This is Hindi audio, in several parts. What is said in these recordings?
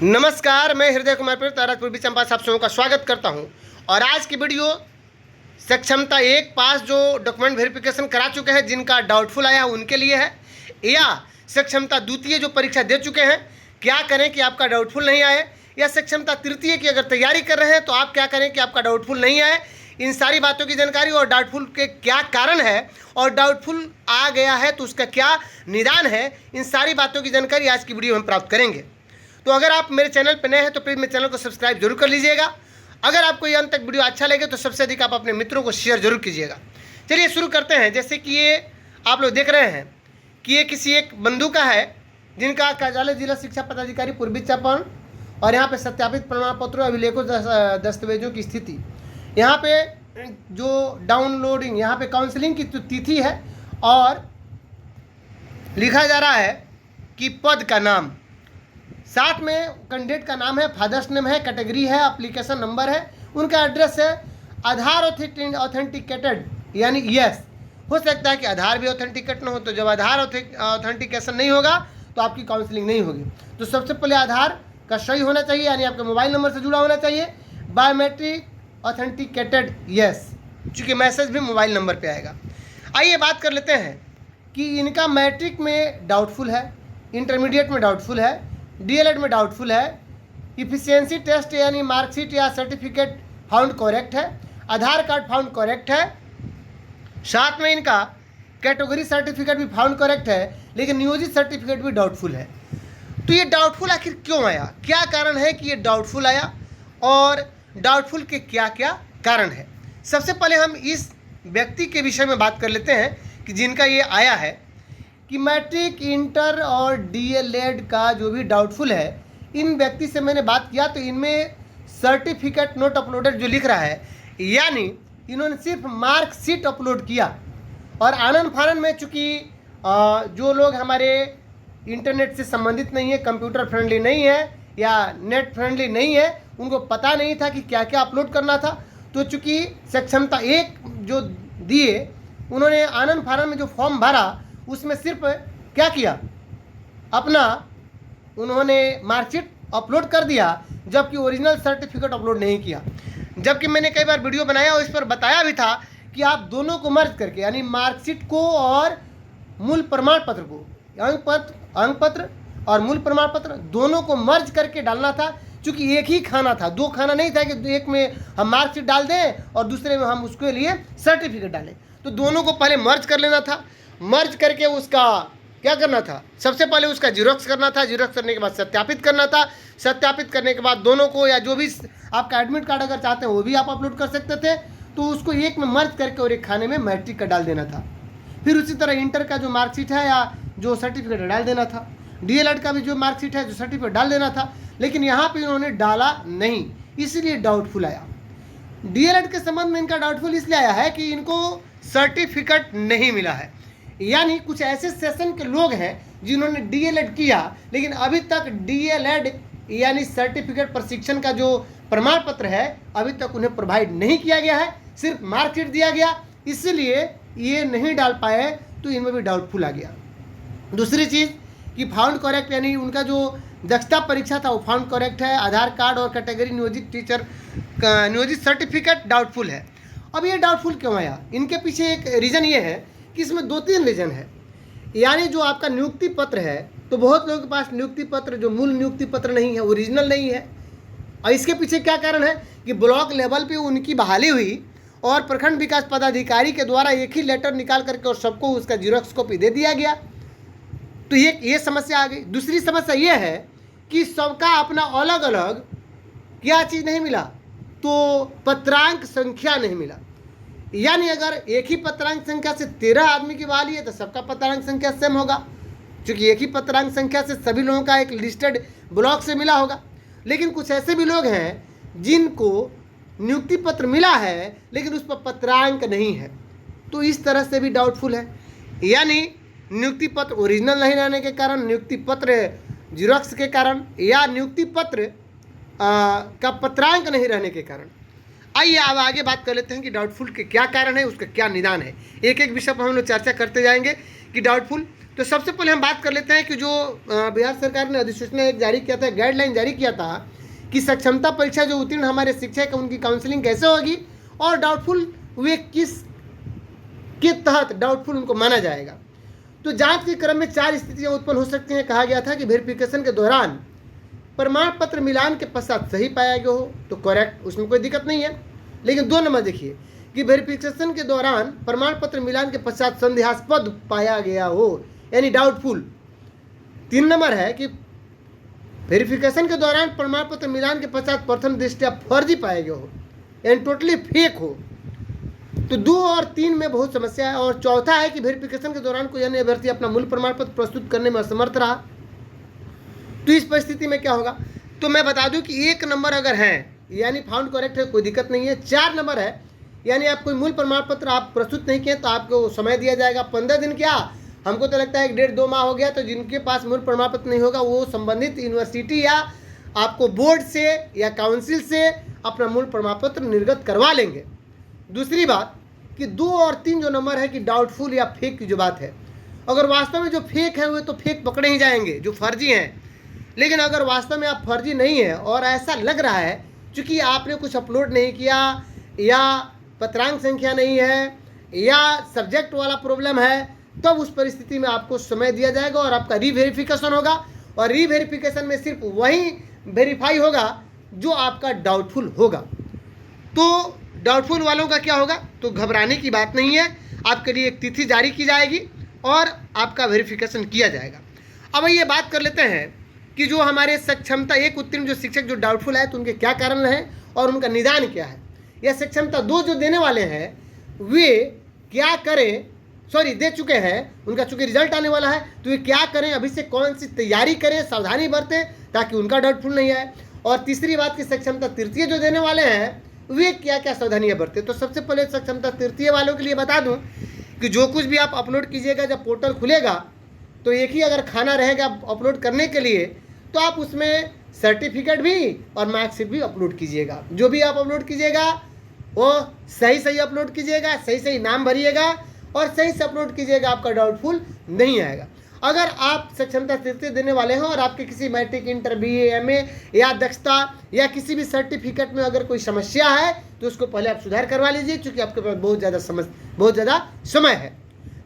नमस्कार, मैं हृदय कुमार पर तारापुर चंपा आप सबों का स्वागत करता हूं। और आज की वीडियो सक्षमता 1 पास जो डॉक्यूमेंट वेरिफिकेशन करा चुके हैं, जिनका डाउटफुल आया है उनके लिए है, या सक्षमता द्वितीय जो परीक्षा दे चुके हैं क्या करें कि आपका डाउटफुल नहीं आए, या सक्षमता तृतीय की अगर तैयारी कर रहे हैं तो आप क्या करें कि आपका डाउटफुल नहीं आए। इन सारी बातों की जानकारी और डाउटफुल के क्या कारण है और डाउटफुल आ गया है तो उसका क्या निदान है, इन सारी बातों की जानकारी आज की वीडियो में प्राप्त करेंगे। तो अगर आप मेरे चैनल पर नए हैं तो प्लीज़ मेरे चैनल को सब्सक्राइब जरूर कर लीजिएगा। अगर आपको ये अंत तक वीडियो अच्छा लगे तो सबसे अधिक आप अपने मित्रों को शेयर जरूर कीजिएगा। चलिए शुरू करते हैं। जैसे कि ये आप लोग देख रहे हैं कि ये किसी एक बंधु का है, जिनका कार्यालय जिला शिक्षा पदाधिकारी पूर्वी चंपारण, और यहाँ पे सत्यापित प्रमाण पत्रों अभिलेखों दस्तावेजों की स्थिति, यहाँ पे जो डाउनलोडिंग, यहाँ पे काउंसलिंग की तिथि है और लिखा जा रहा है कि पद का नाम, साथ में कैंडिडेट का नाम है, फादर्स नेम है, कैटेगरी है, एप्लीकेशन नंबर है, उनका एड्रेस है, आधार ऑथेंटिकेटेड यानी यस। हो सकता है कि आधार भी ऑथेंटिकेट ना हो, तो जब आधार ऑथेंटिकेशन नहीं होगा तो आपकी काउंसलिंग नहीं होगी। तो सबसे पहले आधार का सही होना चाहिए, यानी आपके मोबाइल नंबर से जुड़ा होना चाहिए। बायोमेट्रिक ऑथेंटिकेटेड यस, चूँकि मैसेज भी मोबाइल नंबर पर आएगा। आइए बात कर लेते हैं कि इनका मैट्रिक में डाउटफुल है, इंटरमीडिएट में डाउटफुल है, डीएलएड में डाउटफुल है, इफिशियंसी टेस्ट यानी मार्कशीट या सर्टिफिकेट फाउंड करेक्ट है, आधार कार्ड फाउंड करेक्ट है, साथ में इनका कैटेगरी सर्टिफिकेट भी फाउंड करेक्ट है, लेकिन नियोजित सर्टिफिकेट भी डाउटफुल है। तो ये डाउटफुल आखिर क्यों आया, क्या कारण है कि ये डाउटफुल आया और डाउटफुल के क्या क्या कारण है। सबसे पहले हम इस व्यक्ति के विषय में बात कर लेते हैं कि जिनका ये आया है कि मैट्रिक, इंटर और डीएलएड का जो भी डाउटफुल है, इन व्यक्ति से मैंने बात किया तो इनमें सर्टिफिकेट नोट अपलोडेड जो लिख रहा है, यानी इन्होंने सिर्फ मार्कशीट अपलोड किया। और आनंद फानन में चूँकि जो लोग हमारे इंटरनेट से संबंधित नहीं है, कंप्यूटर फ्रेंडली नहीं है या नेट फ्रेंडली नहीं है, उनको पता नहीं था कि क्या क्या अपलोड करना था। तो चूँकि सक्षमता 1 जो दिए, उन्होंने आनंद फानन में जो फॉर्म भरा उसमें सिर्फ क्या किया, अपना उन्होंने मार्कशीट अपलोड कर दिया, जबकि ओरिजिनल सर्टिफिकेट अपलोड नहीं किया। जबकि मैंने कई बार वीडियो बनाया और इस पर बताया भी था कि आप दोनों को मर्ज करके, यानी मार्कशीट को और मूल प्रमाण पत्र को, अंक पत्र और मूल प्रमाण पत्र दोनों को मर्ज करके डालना था। चूँकि एक ही खाना था, 2 खाना नहीं था कि एक में हम मार्कशीट डाल दें और दूसरे में हम उसके लिए सर्टिफिकेट डालें। तो दोनों को पहले मर्ज कर लेना था। मर्ज करके उसका क्या करना था, सबसे पहले उसका जीरोक्स करना था, जीरोक्स करने के बाद सत्यापित करना था, सत्यापित करने के बाद दोनों को, या जो भी आपका एडमिट कार्ड अगर चाहते हैं वो भी आप अपलोड कर सकते थे, तो उसको एक में मर्ज करके और एक खाने में मैट्रिक का डाल देना था। फिर उसी तरह इंटर का जो मार्कशीट है या जो सर्टिफिकेट डाल देना था, डीएलएड का भी जो मार्कशीट है, जो सर्टिफिकेट डाल देना था। लेकिन यहाँ पर इन्होंने डाला नहीं, इसलिए डाउटफुल आया। डीएलएड के संबंध में इनका डाउटफुल इसलिए आया है कि इनको सर्टिफिकेट नहीं मिला है, यानी कुछ ऐसे सेशन के लोग हैं जिन्होंने डीएलएड किया, लेकिन अभी तक डीएलएड यानी सर्टिफिकेट प्रशिक्षण का जो प्रमाण पत्र है अभी तक उन्हें प्रोवाइड नहीं किया गया है, सिर्फ मार्कशीट दिया गया, इसलिए ये नहीं डाल पाए, तो इनमें भी डाउटफुल आ गया। दूसरी चीज़ कि फाउंड करेक्ट, यानी उनका जो दक्षता परीक्षा था वो फाउंड करेक्ट है, आधार कार्ड और कैटेगरी नियोजित टीचर नियोजित सर्टिफिकेट डाउटफुल है। अब ये डाउटफुल क्यों आया, इनके पीछे एक रीज़न ये है कि इसमें 2-3 रीजन है। यानी जो आपका नियुक्ति पत्र है, तो बहुत लोगों के पास नियुक्ति पत्र, जो मूल नियुक्ति पत्र नहीं है, ओरिजिनल नहीं है। और इसके पीछे क्या कारण है कि ब्लॉक लेवल पे उनकी बहाली हुई और प्रखंड विकास पदाधिकारी के द्वारा एक ही लेटर निकाल करके और सबको उसका जीरोक्स कॉपी दे दिया गया, तो ये समस्या आ गई। दूसरी समस्या ये है कि सबका अपना अलग अलग क्या चीज़ नहीं मिला, तो पत्रांक संख्या नहीं मिला। यानी अगर एक ही पत्रांक संख्या से 13 आदमी की बहाली है तो सबका पत्रांक संख्या सेम होगा, क्योंकि एक ही पत्रांक संख्या से सभी लोगों का एक लिस्टेड ब्लॉक से मिला होगा। लेकिन कुछ ऐसे भी लोग हैं जिनको नियुक्ति पत्र मिला है लेकिन उस पर पत्रांक नहीं है, तो इस तरह से भी डाउटफुल है। यानी नियुक्ति पत्र ओरिजिनल नहीं रहने के कारण, नियुक्ति पत्र जीरोक्स के कारण, या नियुक्ति पत्र का पत्रांक नहीं रहने के कारण। आइए अब आगे बात कर लेते हैं कि डाउटफुल के क्या कारण है, उसका क्या निदान है। एक एक विषय पर हम लोग चर्चा करते जाएंगे कि डाउटफुल। तो सबसे पहले हम बात कर लेते हैं कि जो बिहार सरकार ने अधिसूचना एक जारी किया था, गाइडलाइन जारी किया था कि सक्षमता परीक्षा जो उत्तीर्ण हमारे शिक्षक उनकी काउंसलिंग कैसे होगी और डाउटफुल वे किस के तहत डाउटफुल उनको माना जाएगा। तो जांच के क्रम में 4 स्थितियां उत्पन्न हो सकती हैं। कहा गया था कि वेरिफिकेशन के दौरान प्रमाण पत्र मिलान के पश्चात सही पाया गया हो तो करेक्ट, उसमें कोई दिक्कत नहीं है। लेकिन 2 नंबर देखिए कि वेरिफिकेशन के दौरान प्रमाण पत्र मिलान के पश्चात संदेहास्पद पाया गया हो, यानी डाउटफुल। 3 नंबर है कि वेरिफिकेशन के दौरान प्रमाण पत्र मिलान के पश्चात प्रथम दृष्टया फर्जी पाया गया हो, यानी टोटली फेक हो। तो 2 और 3 में बहुत समस्या है। और चौथा है कि वेरिफिकेशन के दौरान कोई अन्य अभ्यर्थी अपना मूल प्रमाण पत्र प्रस्तुत करने में असमर्थ रहा, तो इस परिस्थिति में क्या होगा। तो मैं बता दूं कि 1 नंबर अगर है यानी फाउंड करेक्ट है, कोई दिक्कत नहीं है। 4 नंबर है यानी आप कोई मूल प्रमाण पत्र आप प्रस्तुत नहीं किए तो आपको समय दिया जाएगा 15 दिन। क्या हमको तो लगता है 1.5-2 माह हो गया। तो जिनके पास मूल प्रमाण पत्र नहीं होगा वो संबंधित यूनिवर्सिटी या आपको बोर्ड से या काउंसिल से अपना मूल प्रमाण पत्र निर्गत करवा लेंगे। दूसरी बात कि 2 और 3 जो नंबर है कि डाउटफुल या फेक की जो बात है, अगर वास्तव में जो फेक है वे तो फेक पकड़े ही जाएंगे, जो फर्जी हैं। लेकिन अगर वास्तव में आप फर्जी नहीं है और ऐसा लग रहा है क्योंकि आपने कुछ अपलोड नहीं किया या पत्रांक संख्या नहीं है या सब्जेक्ट वाला प्रॉब्लम है, तब उस परिस्थिति में आपको समय दिया जाएगा और आपका रीवेरिफिकेशन होगा। और रीवेरिफिकेशन में सिर्फ वही वेरीफाई होगा जो आपका डाउटफुल होगा। तो डाउटफुल वालों का क्या होगा, तो घबराने की बात नहीं है, आपके लिए एक तिथि जारी की जाएगी और आपका वेरिफिकेशन किया जाएगा। अब ये बात कर लेते हैं कि जो हमारे सक्षमता 1 उत्तीर्ण जो शिक्षक जो डाउटफुल है तो उनके क्या कारण हैं और उनका निदान क्या है। या सक्षमता 2 जो देने वाले हैं वे क्या करें, सॉरी दे चुके हैं, उनका चूंकि रिजल्ट आने वाला है तो वे क्या करें, अभी से कौन सी तैयारी करें, सावधानी बरतें ताकि उनका डाउटफुल नहीं आए। और तीसरी बात की सक्षमता तृतीय जो देने वाले हैं वे क्या क्या सावधानियां बरतें। तो सबसे पहले सक्षमता तृतीय वालों के लिए बता दूं कि जो कुछ भी आप अपलोड कीजिएगा, जब पोर्टल खुलेगा तो एक ही अगर खाना रहेगा अपलोड करने के लिए, तो आप उसमें सर्टिफिकेट भी और मार्कशीट भी अपलोड कीजिएगा। जो भी आप अपलोड कीजिएगा वो सही सही अपलोड कीजिएगा, सही सही नाम भरिएगा और सही से अपलोड कीजिएगा, आपका डाउटफुल नहीं आएगा। अगर आप सक्षमता तृतीय देने वाले हैं और आपके किसी मैट्रिक, इंटर, BA, MA या दक्षता या किसी भी सर्टिफिकेट में अगर कोई समस्या है तो उसको पहले आप सुधार करवा लीजिए, क्योंकि आपके पास बहुत ज़्यादा समय है।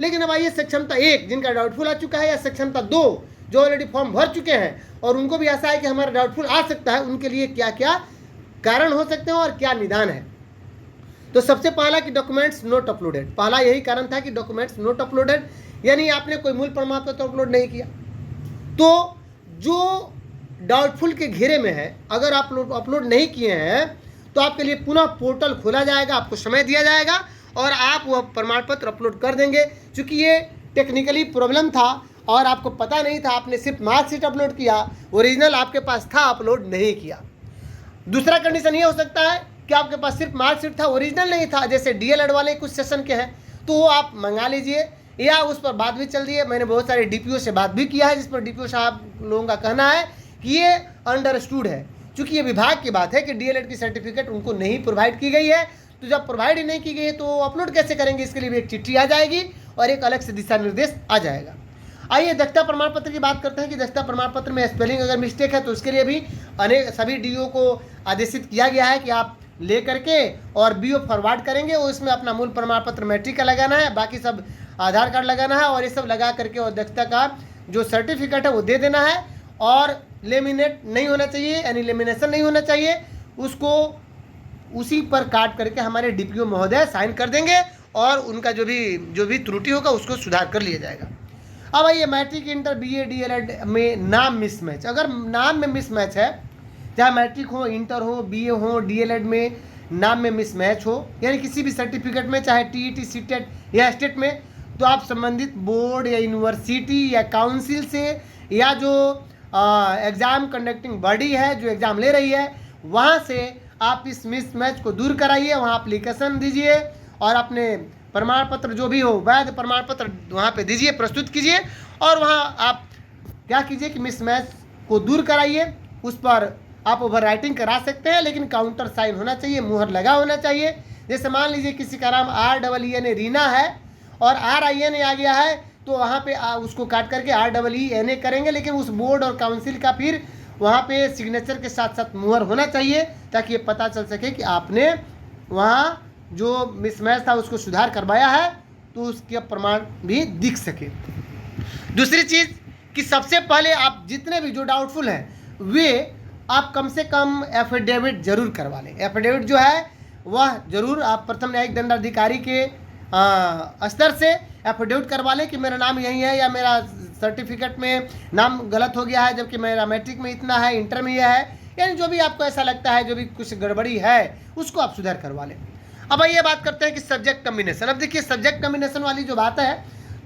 लेकिन अब आइए सक्षमता 1 जिनका डाउटफुल आ चुका है या सक्षमता 2 जो ऑलरेडी फॉर्म भर चुके हैं और उनको भी ऐसा है कि हमारा डाउटफुल आ सकता है, उनके लिए क्या क्या कारण हो सकते हैं और क्या निदान है। तो सबसे पहला कि डॉक्यूमेंट्स नॉट अपलोडेड, पहला यही कारण था कि डॉक्यूमेंट्स नॉट अपलोडेड, यानी आपने कोई मूल प्रमाण पत्र अपलोड नहीं किया। तो जो डाउटफुल के घेरे में है, अगर आप अपलोड नहीं किए हैं तो आपके लिए पुनः पोर्टल खोला जाएगा, आपको समय दिया जाएगा और आप वह प्रमाण पत्र अपलोड कर देंगे। क्योंकि ये टेक्निकली प्रॉब्लम था और आपको पता नहीं था, आपने सिर्फ मार्कशीट अपलोड किया, ओरिजिनल आपके पास था, अपलोड नहीं किया। दूसरा कंडीशन ये हो सकता है कि आपके पास सिर्फ मार्कशीट था, ओरिजिनल नहीं था, जैसे DLED वाले कुछ सेशन के हैं तो वो आप मंगा लीजिए या उस पर बात भी चल रही है। मैंने बहुत सारे DPO से बात भी किया है जिस पर DPO साहब लोगों का कहना है कि ये अंडरस्टूड है, क्योंकि ये विभाग की बात है कि DLED की सर्टिफिकेट उनको नहीं प्रोवाइड की गई है। तो जब प्रोवाइड ही नहीं की गई है तो अपलोड कैसे करेंगे, इसके लिए भी एक चिट्ठी आ जाएगी और एक अलग से दिशा निर्देश आ जाएगा। आइए दक्षता प्रमाण पत्र की बात करते हैं कि दक्षता प्रमाण पत्र में स्पेलिंग अगर मिस्टेक है तो उसके लिए भी सभी DO को आदेशित किया गया है कि आप ले करके और BO फॉरवर्ड करेंगे, और इसमें अपना मूल प्रमाण पत्र मैट्रिक का लगाना है, बाकी सब आधार कार्ड लगाना है और ये सब लगा करके और दक्षता का जो सर्टिफिकेट है वो दे देना है। और लेमिनेट नहीं होना चाहिए, यानी लेमिनेशन नहीं होना चाहिए, उसको उसी पर काट करके हमारे DPO महोदय साइन कर देंगे और उनका जो भी त्रुटि होगा उसको सुधार कर लिया जाएगा। अब आइए मैट्रिक, इंटर, BA, DLED में नाम मिसमैच, अगर नाम में मिसमैच है, चाहे मैट्रिक हो, इंटर हो, BA हो, DLED में नाम में मिसमैच हो, यानी किसी भी सर्टिफिकेट में, चाहे TET, CTET या स्टेट में, तो आप संबंधित बोर्ड या यूनिवर्सिटी या काउंसिल से या जो एग्ज़ाम कंडक्टिंग बॉडी है जो एग्ज़ाम ले रही है वहाँ से आप इस मिसमैच को दूर कराइए, वहाँ एप्लीकेशन दीजिए और अपने प्रमाण पत्र जो भी हो वैध प्रमाण पत्र वहाँ पे दीजिए, प्रस्तुत कीजिए और वहाँ आप क्या कीजिए कि मिसमैच को दूर कराइए। उस पर आप ओवर राइटिंग करा सकते हैं, लेकिन काउंटर साइन होना चाहिए, मुहर लगा होना चाहिए। जैसे मान लीजिए किसी का नाम REEN रीना है और RIN आ गया है तो वहाँ पे उसको काट करके REENA करेंगे, लेकिन उस बोर्ड और काउंसिल का फिर वहाँ पे सिग्नेचर के साथ साथ मुहर होना चाहिए, ताकि ये पता चल सके कि आपने वहाँ जो मिसमैच था उसको सुधार करवाया है, तो उसके प्रमाण भी दिख सके। दूसरी चीज़ कि सबसे पहले आप जितने भी जो डाउटफुल हैं वे आप कम से कम एफिडेविट जरूर करवा लें। एफिडेविट जो है वह जरूर आप प्रथम न्यायिक दंडाधिकारी के स्तर से एफिडेविट करवा लें कि मेरा नाम यही है, या मेरा सर्टिफिकेट में नाम गलत हो गया है जबकि मेरा मैट्रिक में इतना है, इंटर में यह है, यानी जो भी आपको ऐसा लगता है, जो भी कुछ गड़बड़ी है उसको आप सुधार करवा लें। अब ये बात करते हैं कि सब्जेक्ट कम्बिनेशन। अब देखिए सब्जेक्ट कम्बिनेशन वाली जो बात है,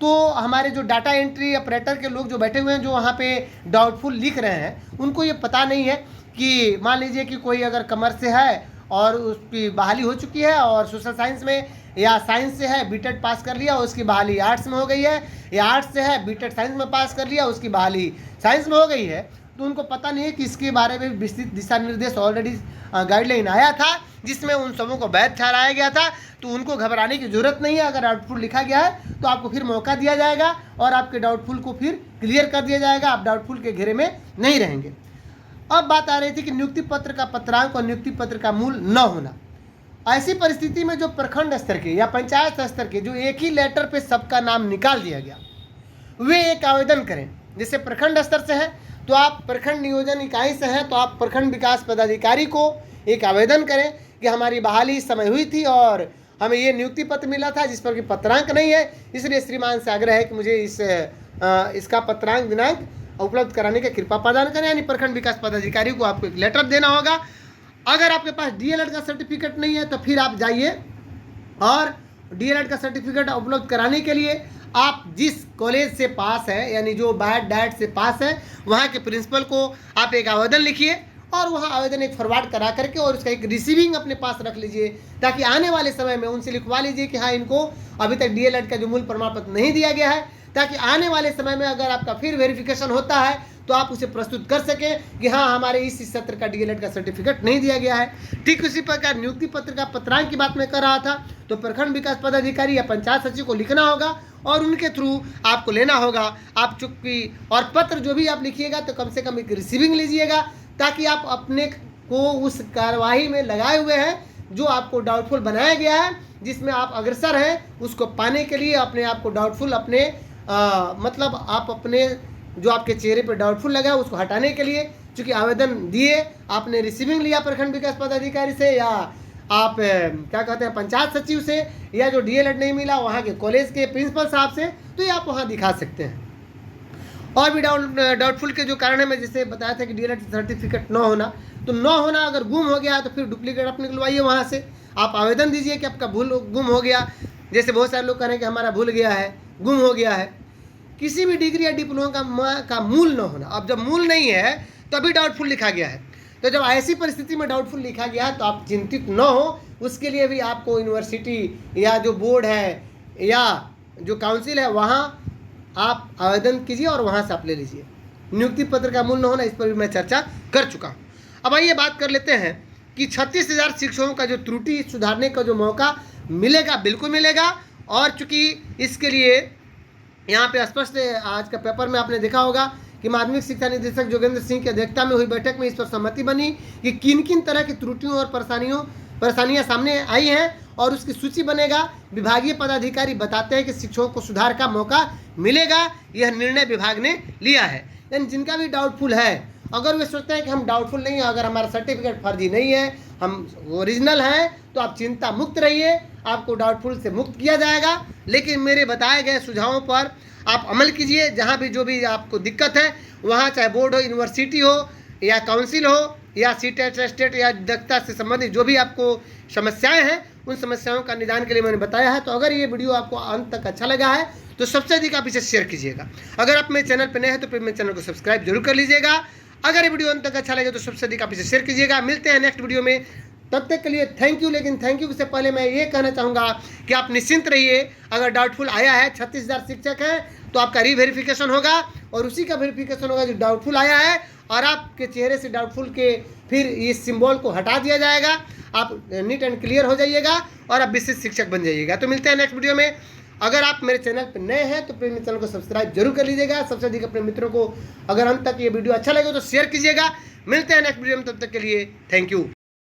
तो हमारे जो डाटा एंट्री ऑपरेटर के लोग जो बैठे हुए हैं, जो वहाँ पे डाउटफुल लिख रहे हैं, उनको ये पता नहीं है कि मान लीजिए कि कोई अगर कॉमर्स से है और उसकी बहाली हो चुकी है, और सोशल साइंस में या साइंस से है बीटेड पास कर लिया, उसकी बहाली आर्ट्स में हो गई है, या आर्ट्स से है बीटेड साइंस में पास कर लिया, उसकी बहाली साइंस में हो गई है, तो उनको पता नहीं है कि इसके बारे में विस्तृत दिशा निर्देश ऑलरेडी गाइडलाइन आया था जिसमें उन सबों को वैध ठहराया गया था। तो उनको घबराने की जरूरत नहीं है। अगर डाउटफुल लिखा गया है तो आपको फिर मौका दिया जाएगा और आपके डाउटफुल को फिर क्लियर कर दिया जाएगा, आप डाउटफुल के घेरे में नहीं रहेंगे। अब बात आ रही थी कि नियुक्ति पत्र का पत्रांक और नियुक्ति पत्र का मूल न होना। ऐसी परिस्थिति में जो प्रखंड स्तर के या पंचायत स्तर के जो एक ही लेटर पे सबका नाम निकाल दिया गया, वे एक आवेदन करें। जैसे प्रखंड स्तर से है तो आप प्रखंड नियोजन इकाई से हैं तो आप प्रखंड विकास पदाधिकारी को एक आवेदन करें कि हमारी बहाली इस समय हुई थी और हमें ये नियुक्ति पत्र मिला था जिस पर कि पत्रांक नहीं है, इसलिए श्रीमान से आग्रह है कि मुझे इसका पत्रांक दिनांक उपलब्ध कराने की कृपा प्रदान करें। यानी प्रखंड विकास पदाधिकारी को आपको एक लेटर देना होगा। अगर आपके पास DLED का सर्टिफिकेट नहीं है तो फिर आप जाइए और DLED का सर्टिफिकेट उपलब्ध कराने के लिए आप जिस कॉलेज से पास है, यानी जो BAT से पास है, वहाँ के प्रिंसिपल को आप एक आवेदन लिखिए और वहाँ आवेदन एक फॉरवर्ड करा करके और उसका एक रिसीविंग अपने पास रख लीजिए, ताकि आने वाले समय में उनसे लिखवा लीजिए कि हाँ इनको अभी तक DLED का जो मूल प्रमाण पत्र नहीं दिया गया है, ताकि आने वाले समय में अगर आपका फिर वेरिफिकेशन होता है तो आप उसे प्रस्तुत कर सकें कि हाँ हमारे इस सत्र का DLED का सर्टिफिकेट नहीं दिया गया है। ठीक उसी प्रकार नियुक्ति पत्र का पत्रांक की बात मैं कर रहा था, तो प्रखंड विकास पदाधिकारी या पंचायत सचिव को लिखना होगा और उनके थ्रू आपको लेना होगा। आप चूंकि और पत्र जो भी आप लिखिएगा तो कम से कम एक रिसीविंग लीजिएगा, ताकि आप अपने को उस कार्यवाही में लगाए हुए हैं जो आपको डाउटफुल बनाया गया है, जिसमें आप अग्रसर हैं, उसको पाने के लिए अपने आप को डाउटफुल अपने मतलब आप अपने जो आपके चेहरे पर डाउटफुल लगा है उसको हटाने के लिए, चूँकि आवेदन दिए, आपने रिसीविंग लिया प्रखंड विकास पदाधिकारी से या आप क्या कहते हैं पंचायत सचिव से, या जो DLED नहीं मिला वहाँ के कॉलेज के प्रिंसिपल साहब से, तो ये आप वहाँ दिखा सकते हैं। और भी डाउटफुल के जो कारण है, मैं जैसे बताया था कि DLED सर्टिफिकेट न होना, तो न होना अगर गुम हो गया तो फिर डुप्लीकेट आप निकलवाइए वहाँ से, आप आवेदन दीजिए कि आपका गुम हो गया। जैसे बहुत सारे लोग कह रहे हैं कि हमारा भूल गया है, गुम हो गया है। किसी भी डिग्री या डिप्लोमा का मूल न होना, अब जब मूल नहीं है तभी डाउटफुल लिखा गया है, तो जब ऐसी परिस्थिति में डाउटफुल लिखा गया तो आप चिंतित न हो। उसके लिए भी आपको यूनिवर्सिटी या जो बोर्ड है या जो काउंसिल है वहाँ आप आवेदन कीजिए और वहाँ से आप ले लीजिए। नियुक्ति पत्र का मूल न होना, इस पर भी मैं चर्चा कर चुका हूँ। अब आइए बात कर लेते हैं कि 36,000 शिक्षकों का जो त्रुटि सुधारने का जो मौका मिलेगा, बिल्कुल मिलेगा। और चूँकि इसके लिए यहाँ पे स्पष्ट आज का पेपर में आपने देखा होगा कि माध्यमिक शिक्षा निदेशक जोगेंद्र सिंह की अध्यक्षता में हुई बैठक में इस पर सहमति बनी कि किन किन तरह की त्रुटियों और परेशानियां सामने आई हैं और उसकी सूची बनेगा। विभागीय पदाधिकारी बताते हैं कि शिक्षकों को सुधार का मौका मिलेगा, यह निर्णय विभाग ने लिया है। यानी जिनका भी डाउटफुल है, अगर वे सोचते हैं कि हम डाउटफुल नहीं है, अगर हमारा सर्टिफिकेट फर्जी नहीं है, हम ओरिजिनल हैं, तो आप चिंता मुक्त रहिए, आपको डाउटफुल से मुक्त किया जाएगा। लेकिन मेरे बताए गए सुझावों पर आप अमल कीजिए। जहाँ भी जो भी आपको दिक्कत है वहाँ, चाहे बोर्ड हो, यूनिवर्सिटी हो या काउंसिल हो या सीटेट स्टेट या दक्षता से संबंधित जो भी आपको समस्याएं हैं, उन समस्याओं का निदान के लिए मैंने बताया है। तो अगर ये वीडियो आपको अंत तक अच्छा लगा है तो सबसे अधिक आप इसे शेयर कीजिएगा। अगर आप मेरे चैनल पर नए हैं तो फिर मेरे चैनल को सब्सक्राइब जरूर कर लीजिएगा। अगर ये वीडियो अंत तक अच्छा लगे तो सबसे अधिक आप इसे शेयर कीजिएगा। मिलते हैं नेक्स्ट वीडियो में, तब तक के लिए थैंक यू। लेकिन थैंक यू से पहले मैं ये कहना चाहूँगा कि आप निश्चिंत रहिए। अगर डाउटफुल आया है, 36,000 शिक्षक हैं, तो आपका रीवेरिफिकेशन होगा और उसी का वेरिफिकेशन होगा जो डाउटफुल आया है, और आपके चेहरे से डाउटफुल के फिर इस सिंबल को हटा दिया जाएगा। आप नीट एंड क्लियर हो जाइएगा और आप विशिष्ट शिक्षक बन जाइएगा। तो मिलते हैं नेक्स्ट वीडियो में। अगर आप मेरे चैनल पर नए हैं तो प्लीज़ मेरे चैनल को सब्सक्राइब जरूर कर लीजिएगा। सबसे अधिक अपने मित्रों को अगर अंत तक ये वीडियो अच्छा लगे तो शेयर कीजिएगा। मिलते हैं नेक्स्ट वीडियो में, तब तक के लिए थैंक यू।